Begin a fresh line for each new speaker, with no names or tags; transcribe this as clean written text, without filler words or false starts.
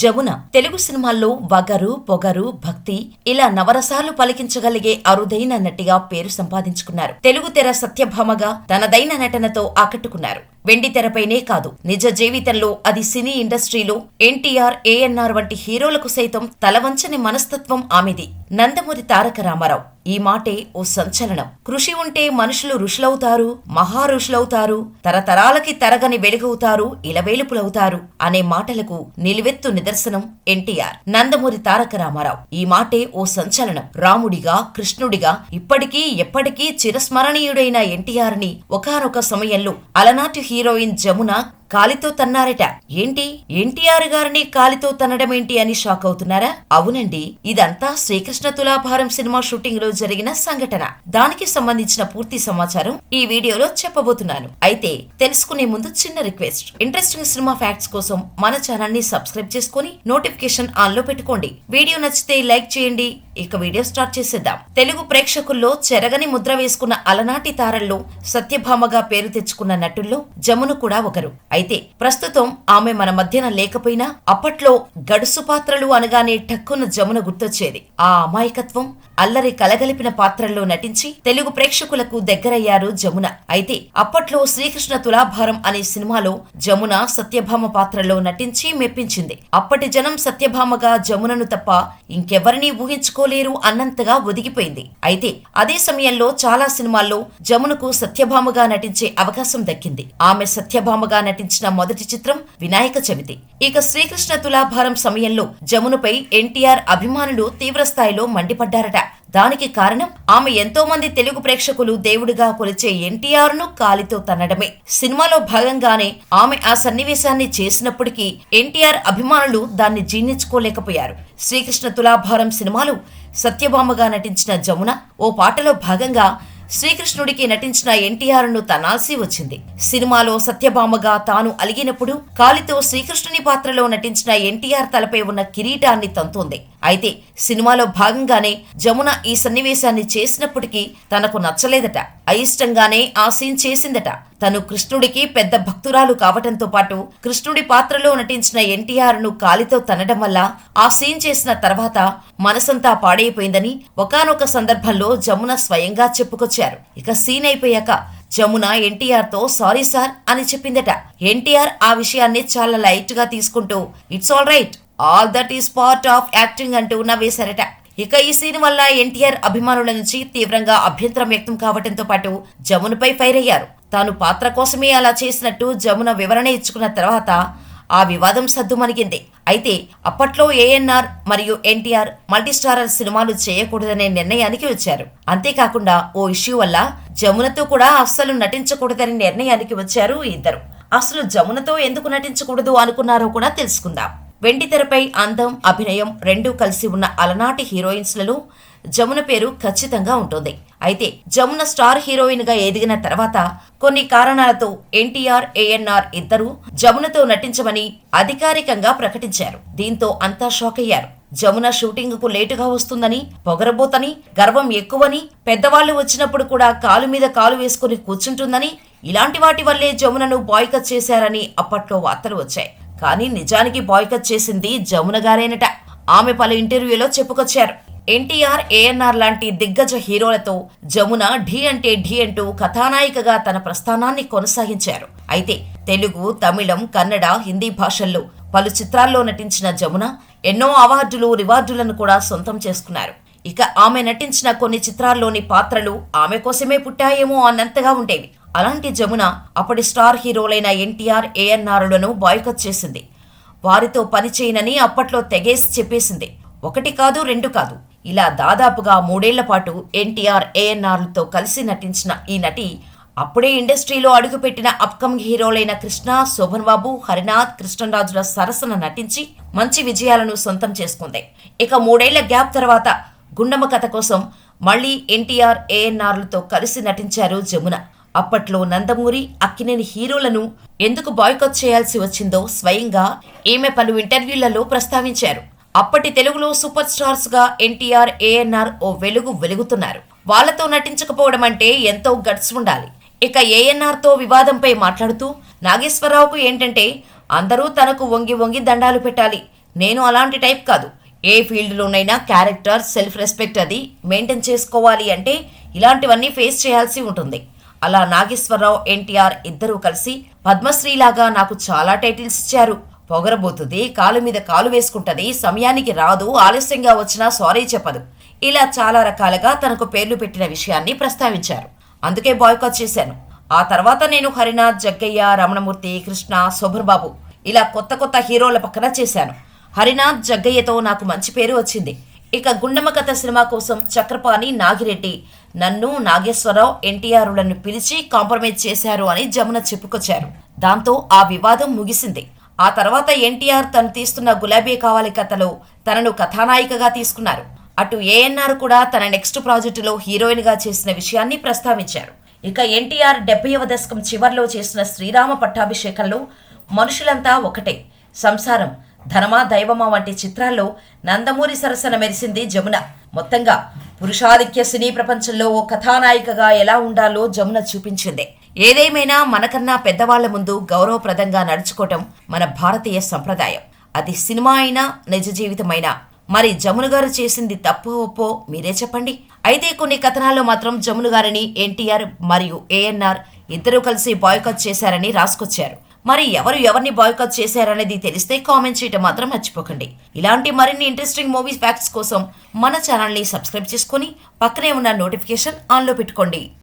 జమున తెలుగు సినిమాల్లో వగరు, పొగరు, భక్తి ఇలా నవరసాలు పలికించగలిగే అరుదైన నటిగా పేరు సంపాదించుకున్నారు. తెలుగు తెర సత్యభామగా తనదైన నటనతో ఆకట్టుకున్నారు. వెండి తెరపైనే కాదు, నిజ జీవితంలో అది సినీ ఇండస్ట్రీలో ఎన్టీఆర్, ఏఎన్ఆర్ వంటి హీరోలకు సైతం తలవంచని మనస్తత్వం ఆమెది. నందమూరి తారక రామారావు ఈ మాటే ఓ సంచలనం. కృషి ఉంటే మనుషులు ఋషులవుతారు, మహా ఋషులవుతారు, తరతరాలకి తరగని వెలుగవుతారు, ఇలవేలుపులవుతారు అనే మాటలకు నిలువెత్తు నిదర్శనం ఎన్టీఆర్. నందమూరి తారక రామారావు ఈ మాటే ఓ సంచలనం. రాముడిగా, కృష్ణుడిగా ఇప్పటికీ ఎప్పటికీ చిరస్మరణీయుడైన ఎన్టీఆర్ ని ఒకానొక సమయంలో అలనాటి హీరోయిన్ జమున కాలితో తన్నారట. ఏంటి, ఎన్టీఆర్ గారిని కాలితో తన్నడమేంటి అని షాక్ అవుతున్నారా? అవునండి, ఇదంతా శ్రీకృష్ణ తులాభారం సినిమా షూటింగ్ లో జరిగిన సంఘటన. దానికి సంబంధించిన పూర్తి సమాచారం ఈ వీడియోలో చెప్పబోతున్నాను. అయితే తెలుసుకునే ముందు చిన్న రిక్వెస్ట్, ఇంట్రెస్టింగ్ సినిమా ఫ్యాక్ట్స్ కోసం మన ఛానల్ ని సబ్స్క్రైబ్ చేసుకుని నోటిఫికేషన్ ఆన్ లో పెట్టుకోండి. వీడియో నచ్చితే లైక్ చేయండి. ఇక వీడియో స్టార్ట్ చేసేద్దాం. తెలుగు ప్రేక్షకుల్లో చెరగని ముద్ర వేసుకున్న అలనాటి తారల్లో సత్యభామగా పేరు తెచ్చుకున్న నటుల్లో జమున కూడా ఒకరు. అయితే ప్రస్తుతం ఆమె మన మధ్యన లేకపోయినా అప్పట్లో గడుసు పాత్రలు అనగానే టక్కున జమున గుర్తొచ్చేది. ఆ అమాయకత్వం, అల్లరి కలగలిపిన పాత్రల్లో నటించి తెలుగు ప్రేక్షకులకు దగ్గరయ్యారు జమున. అయితే అప్పట్లో శ్రీకృష్ణ తులాభారం అనే సినిమాలో జమున సత్యభామ పాత్రలో నటించి మెప్పించింది. అప్పటి జనం సత్యభామగా జమునను తప్ప ఇంకెవరినీ ఊహించుకోలేరు అన్నంతగా ఒదిగిపోయింది. అయితే అదే సమయంలో చాలా సినిమాల్లో జమునకు సత్యభామగా నటించే అవకాశం దక్కింది. ఆమె సత్యభామగా నటించిన మొదటి చిత్రం వినాయక చవితి. ఇక శ్రీకృష్ణ తులాభారం సమయంలో జమునపై ఎన్టీఆర్ అభిమానులు తీవ్రస్థాయిలో మండిపడ్డారట. దానికి కారణం ఆమె ఎంతో మంది తెలుగు ప్రేక్షకులు దేవుడిగా కొలిచే ఎన్టీఆర్ ను కాలితో తన్నడమే. సినిమాలో భాగంగానే ఆమె ఆ సన్నివేశాన్ని చేసినప్పటికీ ఎన్టీఆర్ అభిమానులు దాన్ని జీర్ణించుకోలేకపోయారు. శ్రీకృష్ణ తులాభారం సినిమాలో సత్యభామగా నటించిన జమున ఓ పాటలో భాగంగా శ్రీకృష్ణుడికి నటించిన ఎన్టీఆర్ ను తనాల్సి వచ్చింది. సినిమాలో సత్యభామగా తాను అలిగినప్పుడు కాలితో శ్రీకృష్ణుని పాత్రలో నటించిన ఎన్టీఆర్ తలపై ఉన్న కిరీటాన్ని తంతోంది. అయితే సినిమాలో భాగంగానే జమున ఈ సన్నివేశాన్ని చేసినప్పటికీ తనకు నచ్చలేదట. అయిష్టంగానే ఆ సీన్ చేసిందట. తను కృష్ణుడికి పెద్ద భక్తురాలు కావటంతో పాటు కృష్ణుడి పాత్రలో నటించిన ఎన్టీఆర్ ను కాలితో తన్నడం వల్ల ఆ సీన్ చేసిన తర్వాత మనసంతా పాడైపోయిందని ఒకానొక సందర్భంలో జమున స్వయంగా చెప్పుకొచ్చారు. ఇక సీన్ అయిపోయాక జమున ఎన్టీఆర్ తో సారీ సార్ అని చెప్పిందట. ఎన్టీఆర్ ఆ విషయాన్ని చాలా లైట్ గా తీసుకుంటూ it's all right, all that is part of acting అంటూ నవ్వేశారట. ఇక ఈ సీన్ వల్ల ఎన్టీఆర్ అభిమానుల నుంచి తీవ్రంగా అభ్యంతరం వ్యక్తం కావడంతో పాటు జమునపై ఫైర్ అయ్యారు. తాను పాత్ర కోసమే అలా చేసినట్టు జమున వివరణ ఇచ్చుకున్న తర్వాత ఆ వివాదం సద్దుమణిగింది. అయితే అప్పట్లో ఏఎన్ఆర్ మరియు ఎన్టీఆర్ మల్టీస్టారర్ సినిమాలు చేయకూడదనే నిర్ణయానికి వచ్చారు. అంతేకాకుండా ఓ ఇష్యూ వల్ల జమునతో కూడా అస్సలు నటించకూడదనే నిర్ణయానికి వచ్చారు ఇద్దరు. అసలు జమునతో ఎందుకు నటించకూడదు అనుకున్నారో కూడా తెలుసుకుందాం. వెండి తెరపై అందం, అభినయం రెండూ కలిసి ఉన్న అలనాటి హీరోయిన్స్లలో జమున పేరు ఖచ్చితంగా ఉంటుంది. అయితే జమున స్టార్ హీరోయిన్ గా ఎదిగిన తర్వాత కొన్ని కారణాలతో ఎన్టీఆర్, ఏఎన్ఆర్ ఇద్దరూ జమునతో నటించమని అధికారికంగా ప్రకటించారు. దీంతో అంతా షాక్ అయ్యారు. జమున షూటింగ్ కు లేటుగా వస్తుందని, పొగరబోతని, గర్వం ఎక్కువని, పెద్దవాళ్లు వచ్చినప్పుడు కూడా కాలు మీద కాలు వేసుకుని కూర్చుంటుందని, ఇలాంటి వాటి వల్లే జమునను బాయ్కట్ చేశారని అప్పట్లో వార్తలు వచ్చాయి. కానీ నిజానికి బాయ్కట్ చేసింది జమున గారేనట. ఆమె పలు ఇంటర్వ్యూలో చెప్పుకొచ్చారు. ఎన్టీఆర్, ఏఎన్ఆర్ లాంటి దిగ్గజ హీరోలతో జమున ఢీ అంటే ఢీ అంటూ కథానాయికగా తన ప్రస్థానాన్ని కొనసాగించారు. అయితే తెలుగు, తమిళం, కన్నడ, హిందీ భాషల్లో పలు చిత్రాల్లో నటించిన జమున ఎన్నో అవార్డులు, రివార్డులను కూడా సొంతం చేసుకున్నారు. ఇక ఆమె నటించిన కొన్ని చిత్రాల్లోని పాత్రలు ఆమె కోసమే పుట్టాయేమో అన్నంతగా ఉండేవి. అలాంటి జమున అప్పటి స్టార్ హీరోలైన ఎన్టీఆర్, ఏఎన్ఆర్లను బాయ్కట్ చేసింది. వారితో పనిచేయనని అప్పట్లో తెగేసి చెప్పేసింది. ఒకటి కాదు, రెండు కాదు, ఇలా దాదాపుగా 3 ఏళ్ల పాటు ఎన్టీఆర్, ఏఎన్ఆర్లతో కలిసి నటించిన ఈ నటి అప్పుడే ఇండస్ట్రీలో అడుగుపెట్టిన అప్కమింగ్ హీరోలైన కృష్ణ, శోభన్ బాబు, హరినాథ్, కృష్ణరాజుల సరసన నటించి మంచి విజయాలను సొంతం చేసుకుంది. ఇక 3 ఏళ్ల గ్యాప్ తర్వాత గుండమ్మ కథ కోసం మళ్లీ ఎన్టీఆర్, ఏఎన్ఆర్లతో కలిసి నటించారు జమున. అప్పట్లో నందమూరి, అక్కినేని హీరోలను ఎందుకు బాయ్కట్ చేయాల్సి వచ్చిందో స్వయంగా ఈమె పలు ఇంటర్వ్యూలలో ప్రస్తావించారు. అప్పటి తెలుగులో సూపర్ స్టార్స్ గా ఎన్టీఆర్, ఏఎన్ఆర్ ఓ వెలుగుతున్నారు. వాళ్లతో నటించకపోవడం అంటే ఎంతో గట్స్ ఉండాలి. ఇక ఏఎన్ఆర్ తో వివాదంపై మాట్లాడుతూ నాగేశ్వరరావుకు ఏంటంటే అందరూ తనకు వంగి వంగి దండాలు పెట్టాలి, నేను అలాంటి టైప్ కాదు. ఏ ఫీల్డ్లోనైనా క్యారెక్టర్, సెల్ఫ్ రెస్పెక్ట్ అది మెయింటైన్ చేసుకోవాలి అంటే ఇలాంటివన్నీ ఫేస్ చేయాల్సి ఉంటుంది. అలా నాగేశ్వరరావు, ఎన్టీఆర్ ఇద్దరూ కలిసి పద్మశ్రీలాగా నాకు చాలా టైటిల్స్ ఇచ్చారు. పొగరబోతుంది, కాలు మీద కాలు వేసుకుంటది, సమయానికి రాదు, ఆలస్యంగా వచ్చినా సారీ చెప్పదు, ఇలా చాలా రకాలుగా తనకు పేర్లు పెట్టిన విషయాన్ని ప్రస్తావించారు. అందుకే బాయ్కాట్ చేశాను. ఆ తర్వాత నేను హరినాథ్, జగ్గయ్య, రమణమూర్తి, కృష్ణ, శోభర్బాబు ఇలా కొత్త కొత్త హీరోల పక్కన చేశాను. హరినాథ్, జగ్గయ్యతో నాకు మంచి పేరు వచ్చింది. ఇక గుండమ్మ కథ సినిమా కోసం చక్రపాణి, నాగిరెడ్డి నన్ను, నాగేశ్వరరావు, ఎన్టీఆర్లను పిలిచి కాంప్రమైజ్ చేశారు అని జమున చెప్పుకొచ్చారు. దాంతో ఆ వివాదం ముగిసింది. ఆ తర్వాత ఎన్టీఆర్ తను తీస్తున్న గులాబీ కావాలి కథలో తనను కథానాయికగా తీసుకున్నారు. అటు ఏఎన్ఆర్ కూడా తన నెక్స్ట్ ప్రాజెక్టులో హీరోయిన్గా చేసిన విషయాన్ని ప్రస్తావించారు. ఇక ఎన్టీఆర్ 70వ దశకం చివర్లో చేసిన శ్రీరామ పట్టాభిషేకంలో మనుషులంతా ఒకటే, సంసారం, ధనమా దైవమా వంటి చిత్రాల్లో నందమూరి సరసన మెరిసింది జమున. మొత్తంగా పురుషాధిక్య సినీ ప్రపంచంలో ఓ కథానాయికగా ఎలా ఉండాలో జమున చూపించింది. ఏదేమైనా మనకన్నా పెద్దవాళ్ల ముందు గౌరవప్రదంగా నడుచుకోవటం మన భారతీయ సంప్రదాయం. అది సినిమా అయినా నిజ జీవితమైనా. మరి జమున గారు చేసింది తప్పో ఒప్పో మీరే చెప్పండి. అయితే కొన్ని కథనాల్లో మాత్రం జమున గారిని ఎన్టీఆర్ మరియు ఏఎన్ఆర్ ఇద్దరూ కలిసి బాయ్కాట్ చేశారని రాసుకొచ్చారు. మరి ఎవరిని బాయ్కాట్ చేశారనేది తెలిస్తే కామెంట్ చేయటం మాత్రం మర్చిపోకండి. ఇలాంటి మరిన్ని ఇంట్రెస్టింగ్ మూవీ ఫ్యాక్ట్స్ కోసం మన ఛానల్ని సబ్స్క్రైబ్ చేసుకుని పక్కనే ఉన్న నోటిఫికేషన్ ఆన్లో పెట్టుకోండి.